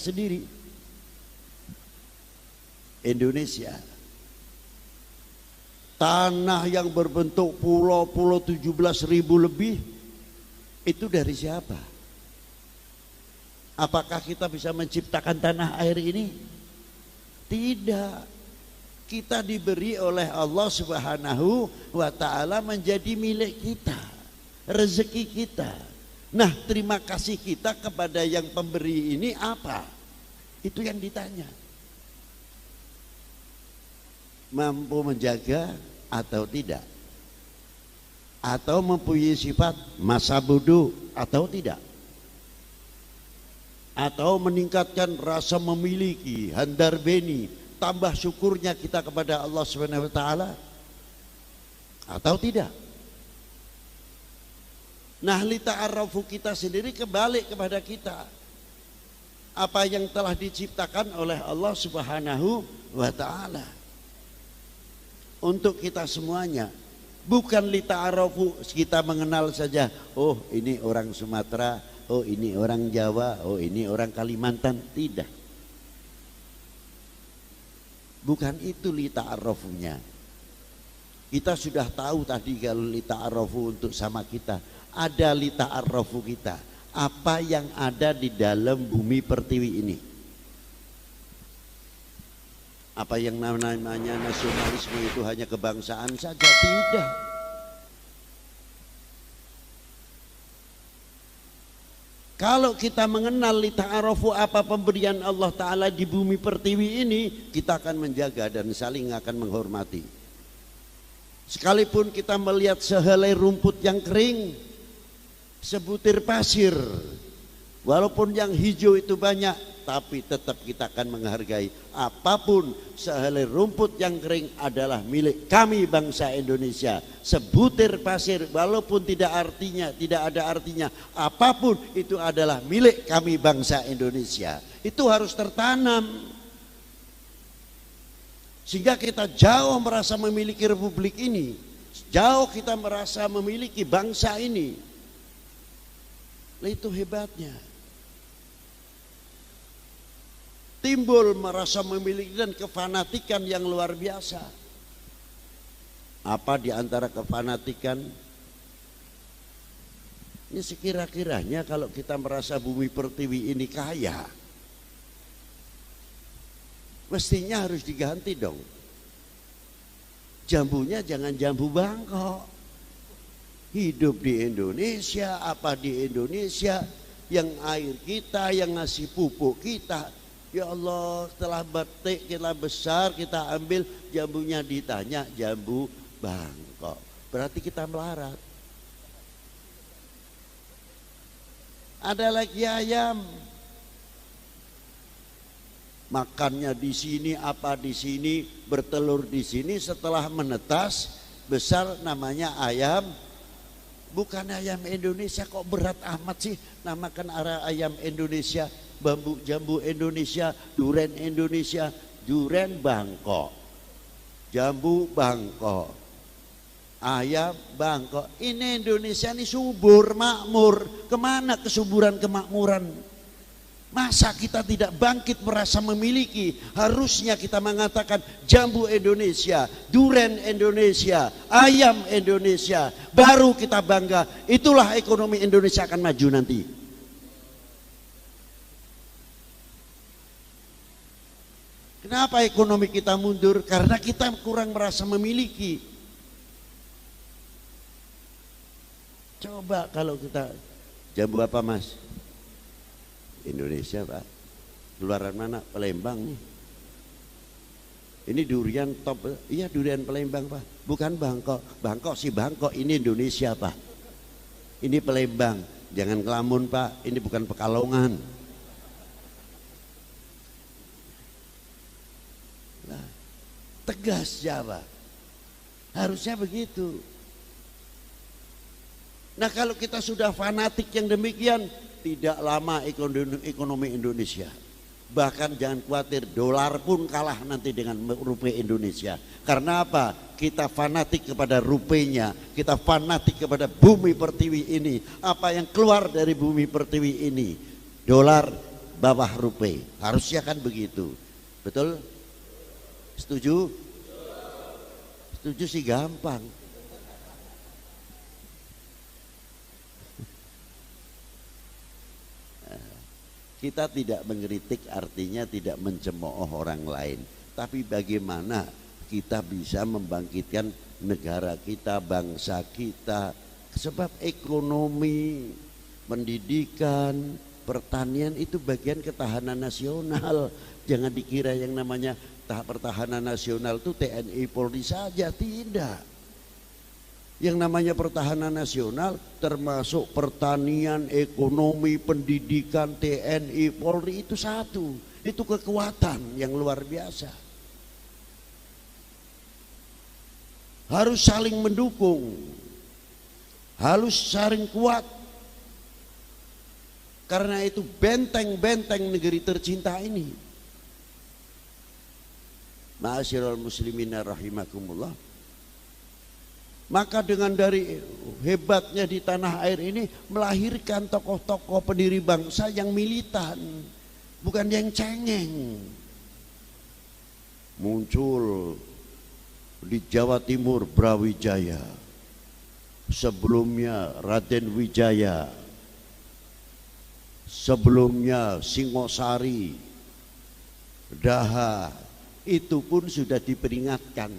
sendiri. Indonesia, tanah yang berbentuk pulau-pulau 17.000 lebih, itu dari siapa? Apakah kita bisa menciptakan tanah air ini? Tidak. Kita diberi oleh Allah Subhanahu wa ta'ala menjadi milik kita, rezeki kita. Nah, terima kasih kita kepada yang pemberi ini apa? Itu yang ditanya. Mampu menjaga atau tidak? Atau mempunyai sifat masa bodoh atau tidak? Atau meningkatkan rasa memiliki, handar beni, tambah syukurnya kita kepada Allah Subhanahu wa ta'ala atau tidak? Nah, lita'arafu kita sendiri kembali kepada kita. Apa yang telah diciptakan oleh Allah Subhanahu wa ta'ala untuk kita semuanya. Bukan lita'arafu kita mengenal saja, oh ini orang Sumatera, oh ini orang Jawa, oh ini orang Kalimantan. Tidak. Bukan itu lita'arafunya. Kita sudah tahu tadi kalau lita'arafu untuk sama kita. Ada lita'arafu kita. Apa yang ada di dalam bumi pertiwi ini. Apa yang namanya nasionalisme itu hanya kebangsaan saja? Tidak. Kalau kita mengenal lita'arafu apa pemberian Allah Ta'ala di bumi pertiwi ini, kita akan menjaga dan saling akan menghormati. Sekalipun kita melihat sehelai rumput yang kering, sebutir pasir, walaupun yang hijau itu banyak, tapi tetap kita akan menghargai. Apapun sehelai rumput yang kering adalah milik kami bangsa Indonesia. Sebutir pasir walaupun tidak ada artinya, apapun itu adalah milik kami bangsa Indonesia. Itu harus tertanam. Sehingga kita jauh merasa memiliki republik ini, jauh kita merasa memiliki bangsa ini. Itu hebatnya. Timbul merasa memiliki dan kefanatikan yang luar biasa. Apa di antara kefanatikan? Ini sekira-kiranya kalau kita merasa bumi pertiwi ini kaya, mestinya harus diganti dong. Jambunya jangan jambu Bangkok. Hidup di Indonesia, apa di Indonesia, yang air kita, yang ngasih pupuk kita. Ya Allah, setelah batik kita besar, kita ambil jambunya, ditanya jambu Bangkok. Berarti kita melarat. Ada lagi ayam, makannya di sini, apa di sini, bertelur di sini, setelah menetas besar namanya ayam. Bukan ayam Indonesia, kok berat amat sih namakan ayam Indonesia, jambu Indonesia, duren Indonesia, duren Bangkok, jambu Bangkok, ayam Bangkok. Ini Indonesia ini subur, makmur. Kemana kesuburan kemakmuran? Masa kita tidak bangkit merasa memiliki? Harusnya kita mengatakan jambu Indonesia, duren Indonesia, ayam Indonesia, baru kita bangga. Itulah ekonomi Indonesia akan maju nanti. Kenapa ekonomi kita mundur? Karena kita kurang merasa memiliki. Coba kalau kita, jambu apa Mas? Indonesia Pak. Keluaran mana? Palembang nih. Ini durian top. Iya durian Palembang Pak. Bukan Bangkok. Bangkok sih Bangkok. Ini Indonesia Pak. Ini Palembang. Jangan ngelamun Pak. Ini bukan Pekalongan. Nah, tegas Jawa. Harusnya begitu. Nah kalau kita sudah fanatik yang demikian, tidak lama ekonomi Indonesia. Bahkan jangan khawatir, dolar pun kalah nanti dengan rupiah Indonesia. Karena apa? Kita fanatik kepada rupiahnya, kita fanatik kepada bumi pertiwi ini. Apa yang keluar dari bumi pertiwi ini? Dolar bawah rupiah. Harusnya kan begitu. Betul? Setuju? Setuju sih gampang. Kita tidak mengkritik artinya tidak mencemooh orang lain, tapi bagaimana kita bisa membangkitkan negara kita, bangsa kita. Sebab ekonomi, pendidikan, pertanian itu bagian ketahanan nasional. Jangan dikira yang namanya pertahanan nasional itu TNI Polri saja, tidak. Yang namanya pertahanan nasional termasuk pertanian, ekonomi, pendidikan, TNI, Polri itu satu. Itu kekuatan yang luar biasa. Harus saling mendukung. Harus saling kuat. Karena itu benteng-benteng negeri tercinta ini. Ma'asyiral muslimina rahimakumullah. Maka dengan dari hebatnya di tanah air ini melahirkan tokoh-tokoh pendiri bangsa yang militan, bukan yang cengeng. Muncul di Jawa Timur Brawijaya, sebelumnya Raden Wijaya, sebelumnya Singosari, Daha, itu pun sudah diperingatkan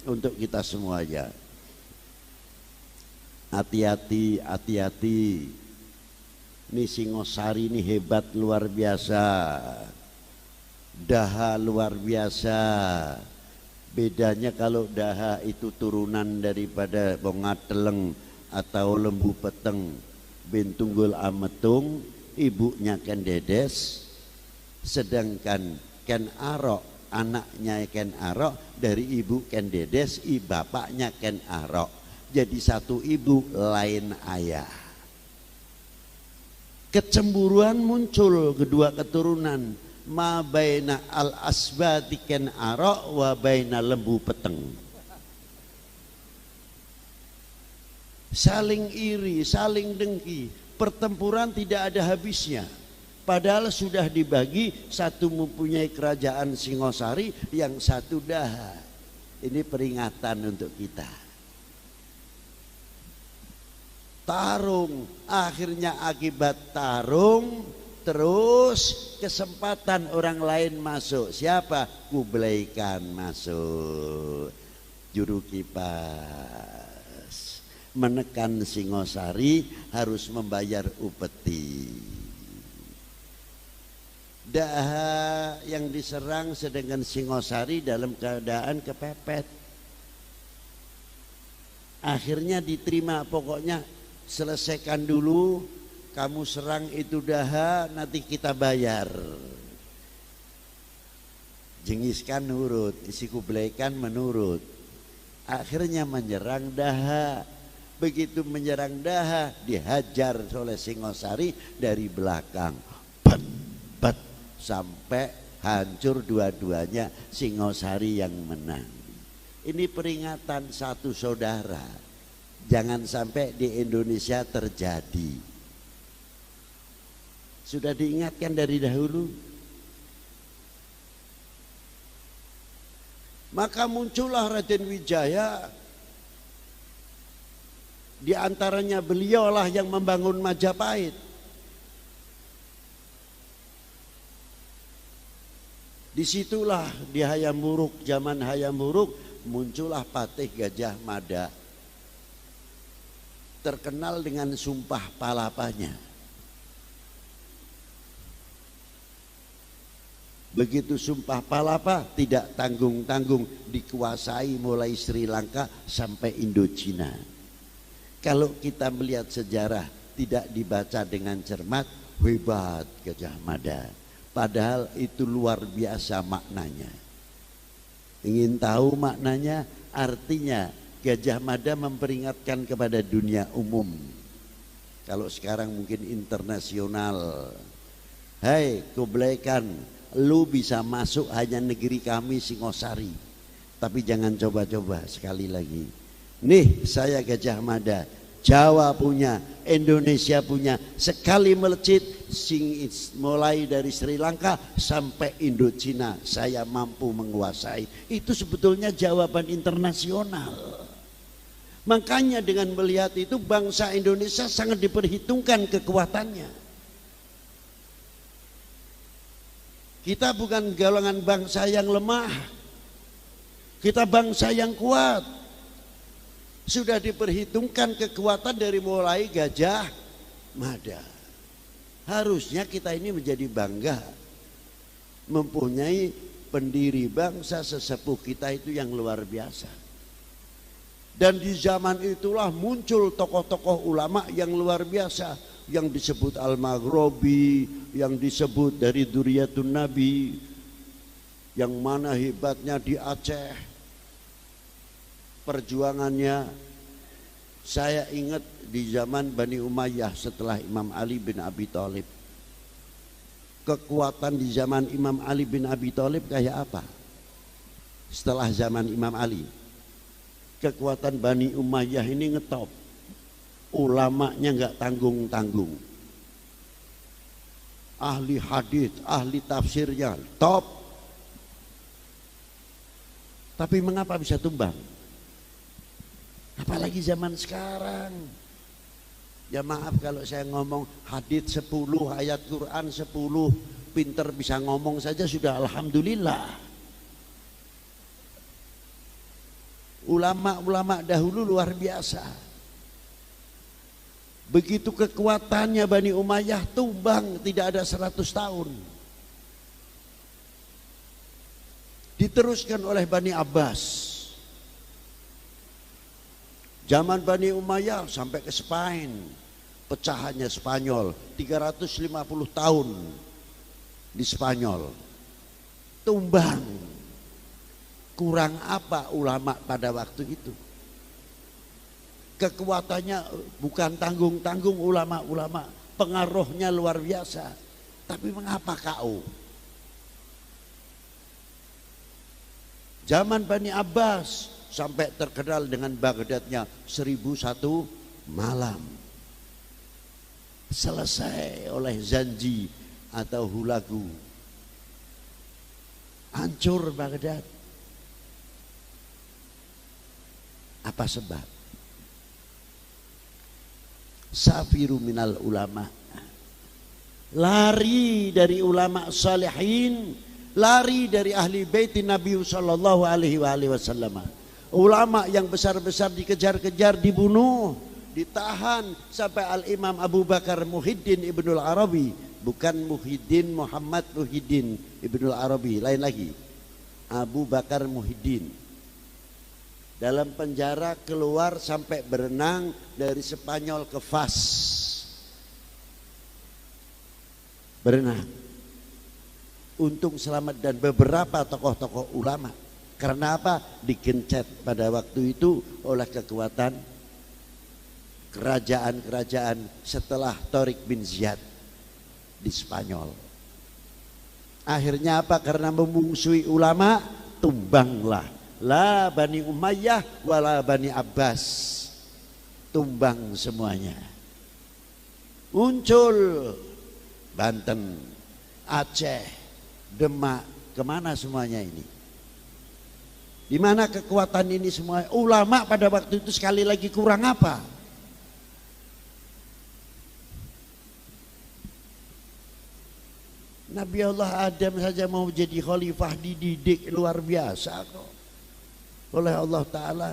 untuk kita semuanya. Hati-hati, hati-hati. Ini Singosari ini hebat luar biasa. Daha luar biasa. Bedanya kalau Daha itu turunan daripada Bongateleng atau Lembu Peteng bin Tunggul Ametung, ibunya Ken Dedes. Sedangkan Ken Arok, anaknya Ken Arok dari ibu Ken Dedes, bapaknya Ken Arok. Jadi satu ibu lain ayah. Kecemburuan muncul kedua keturunan, ma baina al asbati Ken Arok wa baina Lembu Peteng. Saling iri, saling dengki, pertempuran tidak ada habisnya. Padahal sudah dibagi, satu mempunyai kerajaan Singosari, yang satu Daha. Ini peringatan untuk kita. Tarung, akhirnya akibat tarung terus kesempatan orang lain masuk. Siapa? Kublai Khan masuk, juru kipas, menekan Singosari, harus membayar upeti. Daha yang diserang sedangkan Singosari dalam keadaan kepepet. Akhirnya diterima, pokoknya selesaikan dulu, kamu serang itu Daha, nanti kita bayar. Jenghis Khan nurut, si Kublai Khan menurut. Akhirnya menyerang Daha. Begitu menyerang Daha, dihajar oleh Singosari dari belakang. Bet, bet, sampai hancur dua-duanya, Singosari yang menang. Ini peringatan satu saudara. Jangan sampai di Indonesia terjadi. Sudah diingatkan dari dahulu. Maka muncullah Raden Wijaya. Di antaranya beliaulah yang membangun Majapahit. Disitulah di Hayam Wuruk, zaman Hayam Wuruk, muncullah Patih Gajah Mada. Terkenal dengan sumpah palapanya. Begitu sumpah palapa tidak tanggung-tanggung, dikuasai mulai Sri Lanka sampai Indochina. Kalau kita melihat sejarah tidak dibaca dengan cermat, hebat Gajah Mada. Padahal itu luar biasa maknanya. Ingin tahu maknanya? Artinya Gajah Mada memperingatkan kepada dunia umum. Kalau sekarang mungkin internasional. Hai Kublai Khan, lu bisa masuk hanya negeri kami Singosari. Tapi jangan coba-coba, sekali lagi. Nih saya Gajah Mada, Jawa punya, Indonesia punya. Sekali melejit, mulai dari Sri Lanka sampai Indochina, saya mampu menguasai. Itu sebetulnya jawaban internasional. Makanya dengan melihat itu, bangsa Indonesia sangat diperhitungkan kekuatannya. Kita bukan golongan bangsa yang lemah, kita bangsa yang kuat. Sudah diperhitungkan kekuatan dari mulai Gajah Mada. Harusnya kita ini menjadi bangga mempunyai pendiri bangsa sesepuh kita itu yang luar biasa. Dan di zaman itulah muncul tokoh-tokoh ulama yang luar biasa, yang disebut Al-Maghribi, yang disebut dari Dzurriyyatun Nabi, yang mana hebatnya di Aceh. Perjuangannya, saya ingat di zaman Bani Umayyah setelah Imam Ali bin Abi Thalib. Kekuatan di zaman Imam Ali bin Abi Thalib kayak apa? Setelah zaman Imam Ali, kekuatan Bani Umayyah ini ngetop. Ulamanya nggak tanggung-tanggung. Ahli hadis, ahli tafsirnya top. Tapi mengapa bisa tumbang? Apalagi zaman sekarang. Ya maaf kalau saya ngomong hadits 10, ayat Quran 10, pinter bisa ngomong saja sudah alhamdulillah. Ulama-ulama dahulu luar biasa. Begitu kekuatannya Bani Umayyah tumbang, tidak ada 100 tahun. Diteruskan oleh Bani Abbas. Zaman Bani Umayyah sampai ke Spain, pecahannya Spanyol, 350 tahun di Spanyol. Tumbang. Kurang apa ulama pada waktu itu? Kekuatannya bukan tanggung-tanggung ulama-ulama, pengaruhnya luar biasa. Tapi mengapa KO? Zaman Bani Abbas sampai terkenal dengan Baghdadnya 1001 malam. Selesai oleh Zanji atau Hulagu. Hancur Baghdad. Apa sebab? Safiru minal ulama. Lari dari ulama salihin, lari dari ahli bait Nabi sallallahu alaihi wasallam. Ulama yang besar-besar dikejar-kejar, dibunuh, ditahan sampai Al-Imam Abu Bakar Muhyiddin Ibnul Arabi, bukan Muhyiddin Muhammad Muhyiddin Ibnul Arabi, lain lagi. Abu Bakar Muhyiddin dalam penjara, keluar sampai berenang dari Spanyol ke Fas. Berenang. Untung selamat, dan beberapa tokoh-tokoh ulama. Karena apa? Digencet pada waktu itu oleh kekuatan kerajaan-kerajaan setelah Tariq bin Ziyad di Spanyol. Akhirnya apa? Karena memusuhi ulama, tumbanglah. La Bani Umayyah wala Bani Abbas. Tumbang semuanya. Muncul Banten, Aceh, Demak, kemana semuanya ini? Di mana kekuatan ini semua? Ulama pada waktu itu sekali lagi kurang apa? Nabi Allah Adam saja mau jadi khalifah dididik luar biasa kok oleh Allah Ta'ala.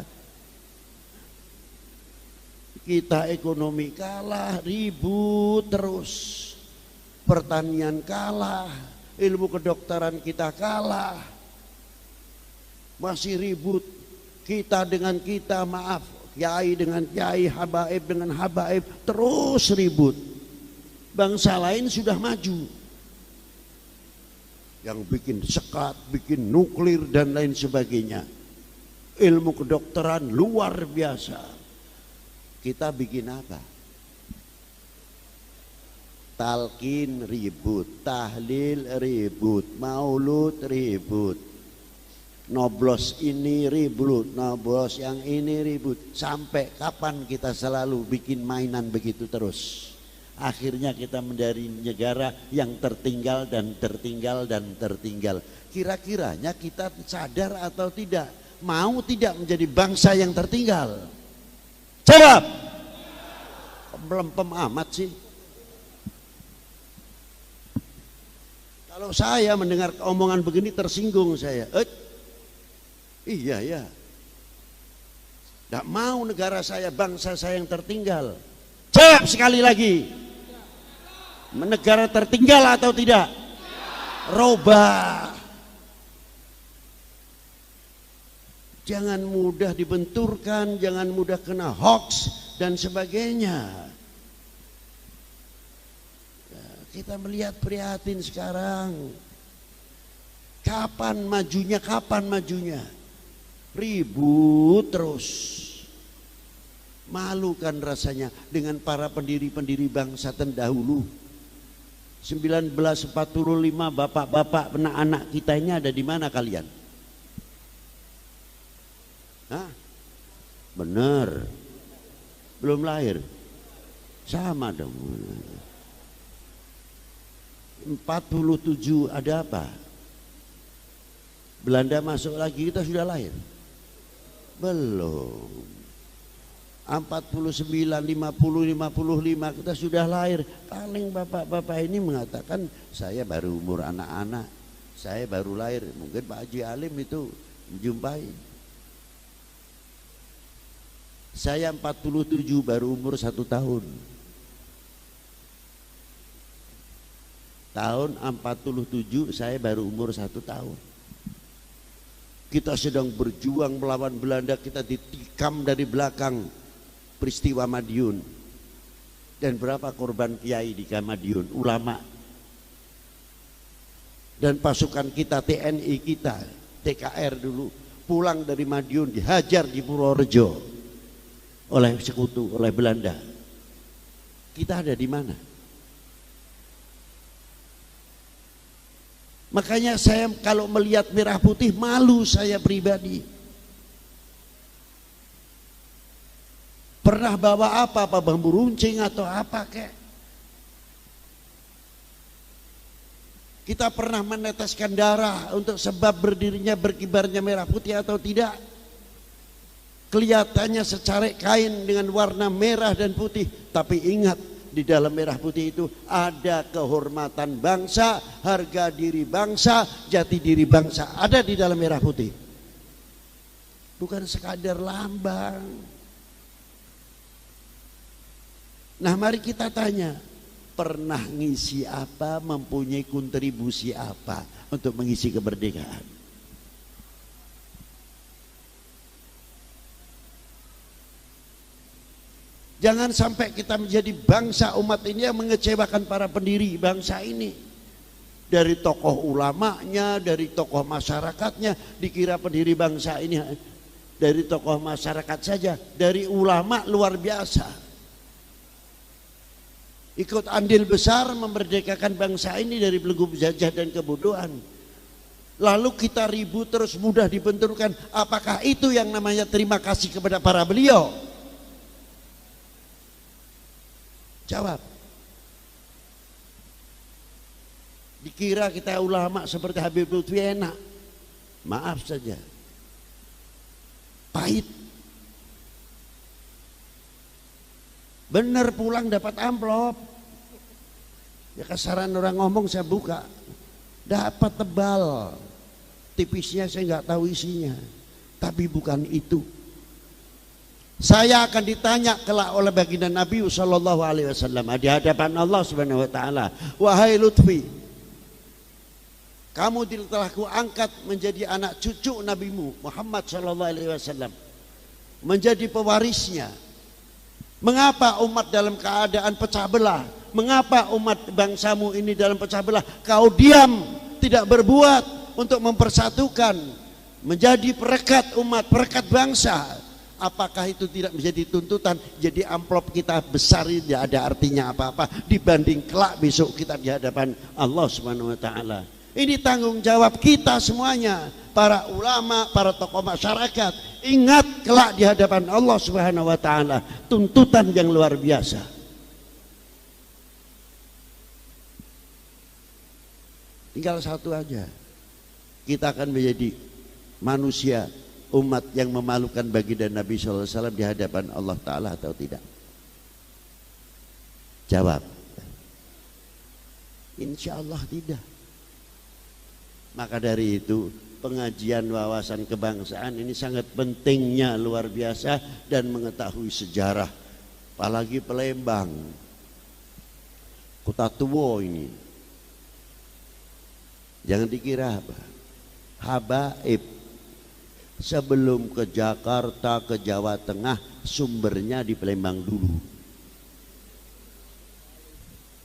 Kita ekonomi kalah, ribut terus. Pertanian kalah, ilmu kedokteran kita kalah. Masih ribut kita dengan kita, maaf, kiai dengan kiai, habaib dengan habaib, terus ribut. Bangsa lain sudah maju, yang bikin sekat, bikin nuklir dan lain sebagainya. Ilmu kedokteran luar biasa. Kita bikin apa? Talqin ribut, tahlil ribut, maulud ribut. Noblos ini ribut, noblos yang ini ribut. Sampai kapan kita selalu bikin mainan begitu terus? Akhirnya kita menjadi negara yang tertinggal dan tertinggal dan tertinggal. Kira-kiranya kita sadar atau tidak? Mau tidak menjadi bangsa yang tertinggal? Jawab. Melempem amat sih. Kalau saya mendengar omongan begini tersinggung saya. Iya ya. Tidak mau negara saya, bangsa saya yang tertinggal. Jawab sekali lagi. Negara tertinggal atau tidak? Robah. Jangan mudah dibenturkan, jangan mudah kena hoax dan sebagainya. Kita melihat prihatin sekarang. Kapan majunya? Kapan majunya? Ribut terus. Malu kan rasanya dengan para pendiri-pendiri bangsa terdahulu. 1945 bapak-bapak anak-anak kita ini ada di mana kalian? Hah? Bener. Belum lahir. Sama dong. 47 ada apa? Belanda masuk lagi kita sudah lahir? Belum. 49, 50, 55 kita sudah lahir. Paling bapak-bapak ini mengatakan saya baru umur anak-anak, saya baru lahir. Mungkin Pak Haji Alim itu menjumpai. Saya 47 baru umur 1 tahun. Tahun 47 saya baru umur 1 tahun. Kita sedang berjuang melawan Belanda, kita ditikam dari belakang peristiwa Madiun. Dan berapa korban kiai di Madiun, ulama. Dan pasukan kita, TNI kita, TKR dulu, pulang dari Madiun dihajar di Purworejo oleh sekutu, oleh Belanda. Kita ada di mana? Makanya saya kalau melihat merah putih malu saya pribadi. Pernah bawa apa bambu runcing atau apa kek? Kita pernah meneteskan darah untuk sebab berdirinya berkibarnya merah putih atau tidak? Kelihatannya secarik kain dengan warna merah dan putih, tapi ingat di dalam merah putih itu ada kehormatan bangsa, harga diri bangsa, jati diri bangsa ada di dalam merah putih. Bukan sekadar lambang. Nah, mari kita tanya, pernah ngisi apa, mempunyai kontribusi apa untuk mengisi kemerdekaan? Jangan sampai kita menjadi bangsa umat ini yang mengecewakan para pendiri bangsa ini. Dari tokoh ulamanya, dari tokoh masyarakatnya, dikira pendiri bangsa ini dari tokoh masyarakat saja, dari ulama luar biasa. Ikut andil besar memerdekakan bangsa ini dari belenggu penjajah dan kebodohan. Lalu kita ribut terus, mudah dibenturkan. Apakah itu yang namanya terima kasih kepada para beliau? Jawab. Dikira kita ulama seperti Habib Lutfi enak. Maaf saja. Pahit. Bener pulang dapat amplop. Ya kasaran orang ngomong saya buka. Dapat tebal. Tipisnya saya nggak tahu isinya. Tapi bukan itu. Saya akan ditanya kelak oleh baginda Nabi sallallahu alaihi wasallam di hadapan Allah Subhanahu wa taala. Wahai Lutfi, kamu telah kuangkat menjadi anak cucu nabimu Muhammad sallallahu alaihi wasallam, menjadi pewarisnya. Mengapa umat dalam keadaan pecah belah? Mengapa umat bangsamu ini dalam pecah belah? Kau diam, tidak berbuat untuk mempersatukan, menjadi perekat umat, perekat bangsa. Apakah itu tidak menjadi tuntutan? Jadi amplop kita besar ini tidak ada artinya apa-apa dibanding kelak besok kita di hadapan Allah Subhanahu wa taala. Ini tanggung jawab kita semuanya, para ulama, para tokoh masyarakat. Ingat kelak di hadapan Allah Subhanahu wa taala, tuntutan yang luar biasa. Tinggal satu aja. Kita akan menjadi manusia, umat yang memalukan baginda Nabi sallallahu alaihi wasallam di hadapan Allah taala atau tidak? Jawab. Insya Allah tidak. Maka dari itu pengajian wawasan kebangsaan ini sangat pentingnya, luar biasa, dan mengetahui sejarah. Apalagi Palembang, kota tua ini. Jangan dikira apa, habaib. Sebelum ke Jakarta, ke Jawa Tengah, sumbernya di Palembang dulu.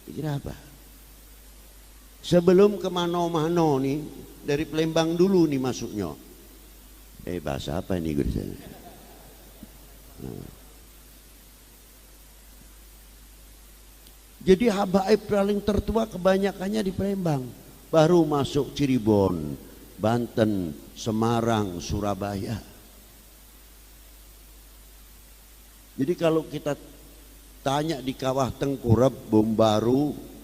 Dikira apa? Sebelum ke mano-mano nih, dari Palembang dulu nih masuknya. Bahasa apa ini gue disana? Jadi habaib paling tertua kebanyakannya di Palembang. Baru masuk Cirebon, Banten, Semarang, Surabaya. Jadi kalau kita tanya di Kawah Tengkurep, Bombaru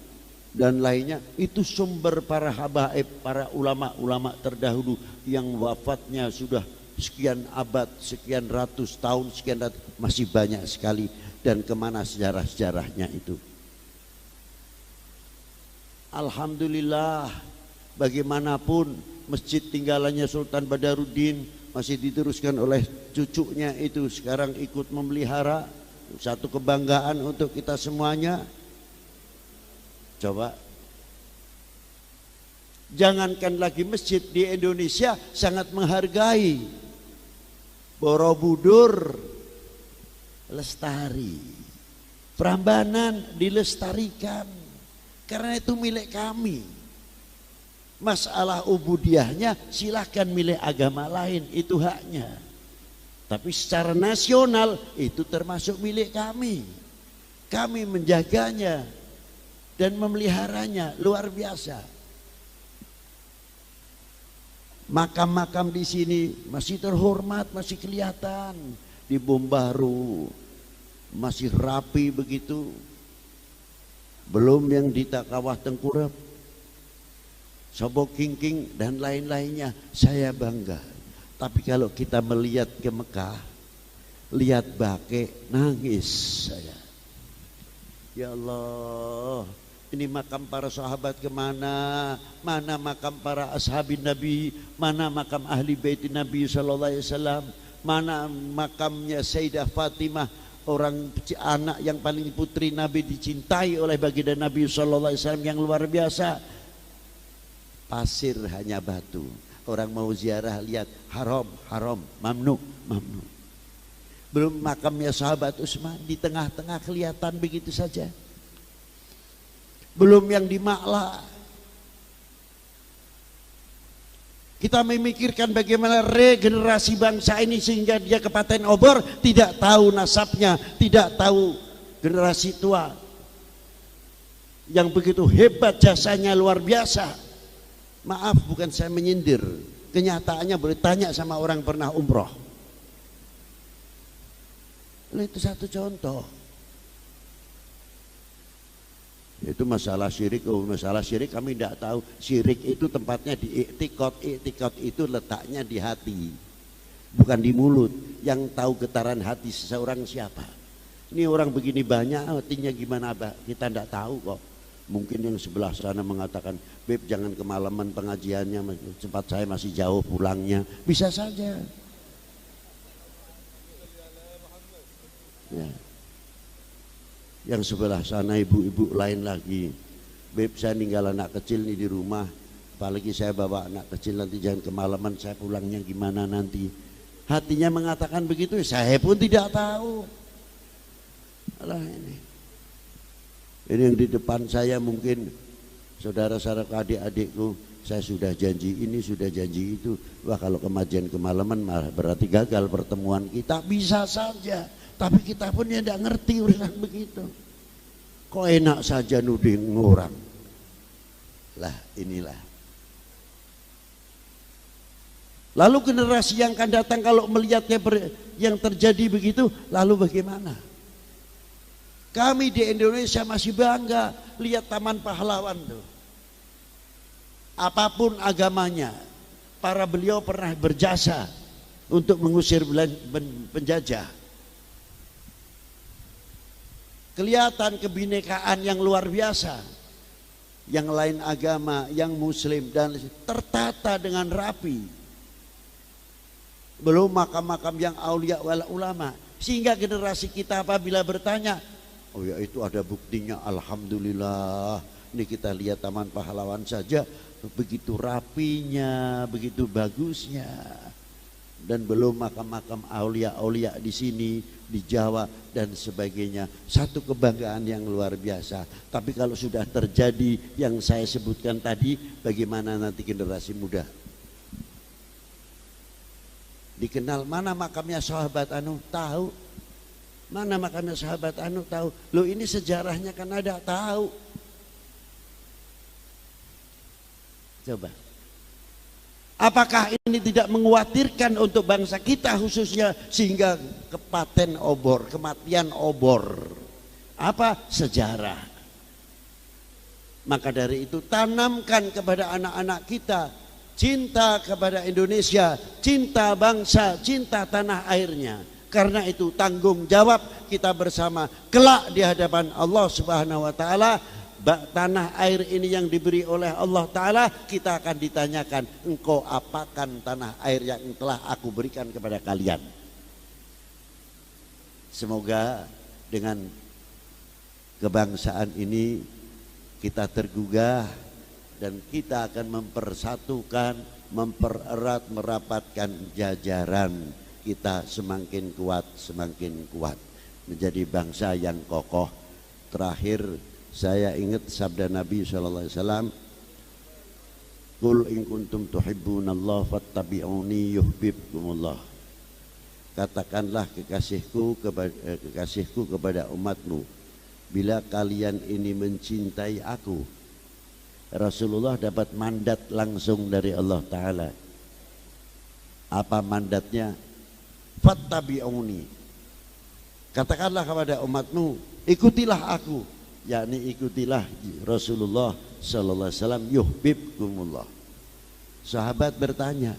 dan lainnya, itu sumber para habaib, para ulama-ulama terdahulu yang wafatnya sudah sekian abad, sekian ratus tahun, sekian ratus, masih banyak sekali. Dan kemana sejarah-sejarahnya itu? Alhamdulillah, bagaimanapun masjid tinggalannya Sultan Badaruddin masih diteruskan oleh cucunya itu, sekarang ikut memelihara. Satu kebanggaan untuk kita semuanya. Coba, jangankan lagi masjid, di Indonesia sangat menghargai Borobudur lestari, Prambanan dilestarikan, karena itu milik kami. Masalah ubudiyahnya silahkan milik agama lain, itu haknya. Tapi secara nasional itu termasuk milik kami. Kami menjaganya dan memeliharanya luar biasa. Makam-makam di sini masih terhormat, masih kelihatan. Di Bombaru masih rapi begitu. Belum yang di Kawah Tengkurep, Sobo Kingking dan lain-lainnya. Saya bangga. Tapi kalau kita melihat ke Mekah, lihat Baqi, nangis saya. Ya Allah, ini makam para sahabat kemana? Mana makam para ashabin Nabi? Mana makam ahli bait Nabi sallallahu alaihi wasallam? Mana makamnya Sayyidah Fatimah, orang anak yang paling putri Nabi, dicintai oleh baginda Nabi sallallahu alaihi wasallam, yang luar biasa. Pasir hanya batu. Orang mau ziarah lihat haram, haram, mamnu, mamnu. Belum makamnya sahabat Utsman di tengah-tengah kelihatan begitu saja. Belum yang di Ma'la. Kita memikirkan bagaimana regenerasi bangsa ini sehingga dia ke Paten Obor tidak tahu nasabnya, tidak tahu generasi tua yang begitu hebat, jasanya luar biasa. Maaf, bukan saya menyindir, kenyataannya boleh tanya sama orang pernah umroh. Itu satu contoh. Itu masalah syirik. Masalah syirik kami tidak tahu. Syirik itu tempatnya di i'tikad. I'tikad itu letaknya di hati, bukan di mulut. Yang tahu getaran hati seseorang siapa? Ini orang begini banyak, hatinya gimana, Abah? Kita tidak tahu kok. Mungkin yang sebelah sana mengatakan, Beb jangan kemalaman pengajiannya, tempat saya masih jauh pulangnya. Bisa saja. Ya. Yang sebelah sana ibu-ibu lain lagi, Beb saya ninggal anak kecil nih di rumah, apalagi saya bawa anak kecil, nanti jangan kemalaman, saya pulangnya gimana nanti. Hatinya mengatakan begitu, saya pun tidak tahu. Alah ini yang di depan saya mungkin saudara-saudara adik-adikku, saya sudah janji ini, sudah janji itu. Wah, kalau kemajian kemalaman malah berarti gagal pertemuan kita. Bisa saja, tapi kita pun ya tidak ngerti urusan begitu. Kok enak saja nuding orang. Lah inilah Lalu generasi yang akan datang kalau melihatnya yang terjadi begitu, lalu bagaimana? Kami di Indonesia masih bangga lihat Taman Pahlawan tuh. Apapun agamanya, para beliau pernah berjasa untuk mengusir penjajah. Kelihatan kebinekaan yang luar biasa. Yang lain agama, yang muslim dan tertata dengan rapi. Belum makam-makam yang aulia wal ulama, sehingga generasi kita apabila bertanya, oh ya itu ada buktinya, alhamdulillah. Ini kita lihat Taman Pahlawan saja begitu rapinya, begitu bagusnya. Dan belum makam-makam aulia-aulia di sini, di Jawa dan sebagainya. Satu kebanggaan yang luar biasa. Tapi kalau sudah terjadi yang saya sebutkan tadi, bagaimana nanti generasi muda? Dikenal mana makamnya sahabat anu, tahu. Mana makamnya sahabat anu, tahu. Loh ini sejarahnya kan ada, tahu. Coba. Apakah ini tidak mengkhawatirkan untuk bangsa kita khususnya sehingga kematian obor? Apa? Sejarah. Maka dari itu tanamkan kepada anak-anak kita cinta kepada Indonesia, cinta bangsa, cinta tanah airnya. Karena itu tanggung jawab kita bersama kelak di hadapan Allah Subhanahu wa taala. Tanah air ini yang diberi oleh Allah taala, kita akan ditanyakan, engkau apakan tanah air yang telah aku berikan kepada kalian. Semoga dengan kebangsaan ini kita tergugah dan kita akan mempersatukan, mempererat, merapatkan jajaran kita semakin kuat menjadi bangsa yang kokoh. Terakhir saya ingat sabda Nabi SAW, Qul in kuntum tuhibbunallah fattabi'uni yuhibbukumullah. Katakanlah kekasihku kepada umatmu, bila kalian ini mencintai aku. Rasulullah dapat mandat langsung dari Allah Ta'ala. Apa mandatnya? Fattabi'uni. Katakanlah kepada umatmu, ikutilah aku, yakni ikutilah Rasulullah sallallahu alaihi wasallam, yuhibbukumullah. Sahabat bertanya,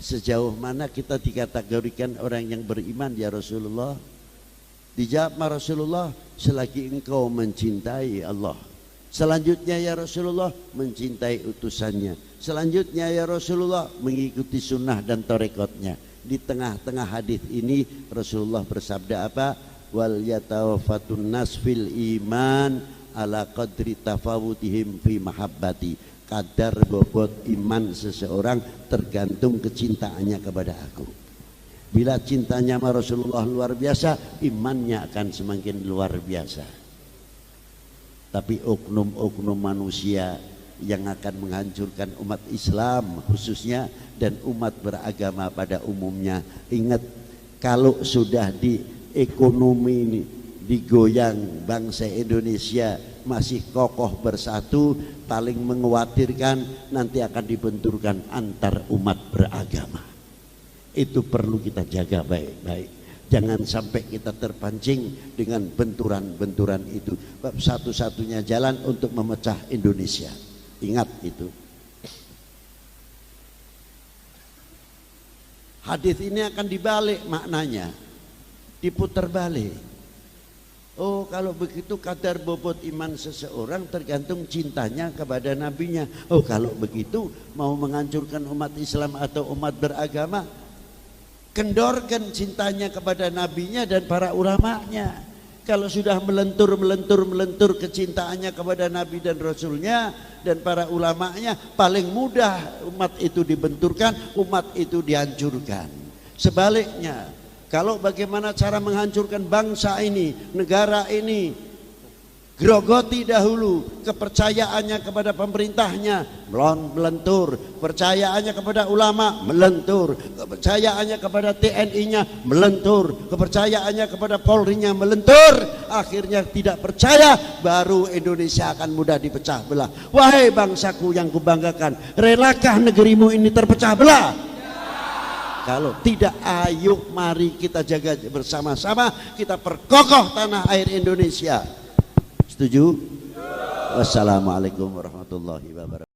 sejauh mana kita dikategorikan orang yang beriman ya Rasulullah? Dijawab Rasulullah, selagi engkau mencintai Allah. Selanjutnya ya Rasulullah, mencintai utusannya. Selanjutnya ya Rasulullah, mengikuti sunnah dan tarekatnya. Di tengah-tengah hadis ini Rasulullah bersabda apa? Wal yatawaffatun nas fil iman ala qadri tafawutihim fi mahabbati. Kadar bobot iman seseorang tergantung kecintaannya kepada aku. Bila cintanya sama Rasulullah luar biasa, imannya akan semakin luar biasa. Tapi oknum-oknum manusia yang akan menghancurkan umat Islam khususnya dan umat beragama pada umumnya, ingat, kalau sudah di ekonomi ini digoyang, bangsa Indonesia masih kokoh bersatu, paling mengkhawatirkan nanti akan dibenturkan antar umat beragama. Itu perlu kita jaga baik-baik. Jangan sampai kita terpancing dengan benturan-benturan itu. Satu-satunya jalan untuk memecah Indonesia. Ingat itu. Hadis ini akan dibalik maknanya, diputar balik. Oh, kalau begitu kadar bobot iman seseorang tergantung cintanya kepada nabinya. Oh, kalau begitu mau menghancurkan umat Islam atau umat beragama, kendorkan cintanya kepada nabinya dan para ulamanya. Kalau sudah melentur kecintaannya kepada nabi dan rasulnya dan para ulamanya, paling mudah umat itu dibenturkan, umat itu dihancurkan. Sebaliknya, kalau bagaimana cara menghancurkan bangsa ini, negara ini, Grogoti dahulu kepercayaannya kepada pemerintahnya melentur, kepercayaannya kepada ulama melentur, kepercayaannya kepada TNI-nya melentur, kepercayaannya kepada Polri-nya melentur, akhirnya tidak percaya, baru Indonesia akan mudah dipecah belah. Wahai bangsaku yang kubanggakan, relakah negerimu ini terpecah belah? Kalau tidak, ayo mari kita jaga bersama-sama, kita perkokoh tanah air Indonesia. Setuju? Wassalamualaikum warahmatullahi wabarakatuh.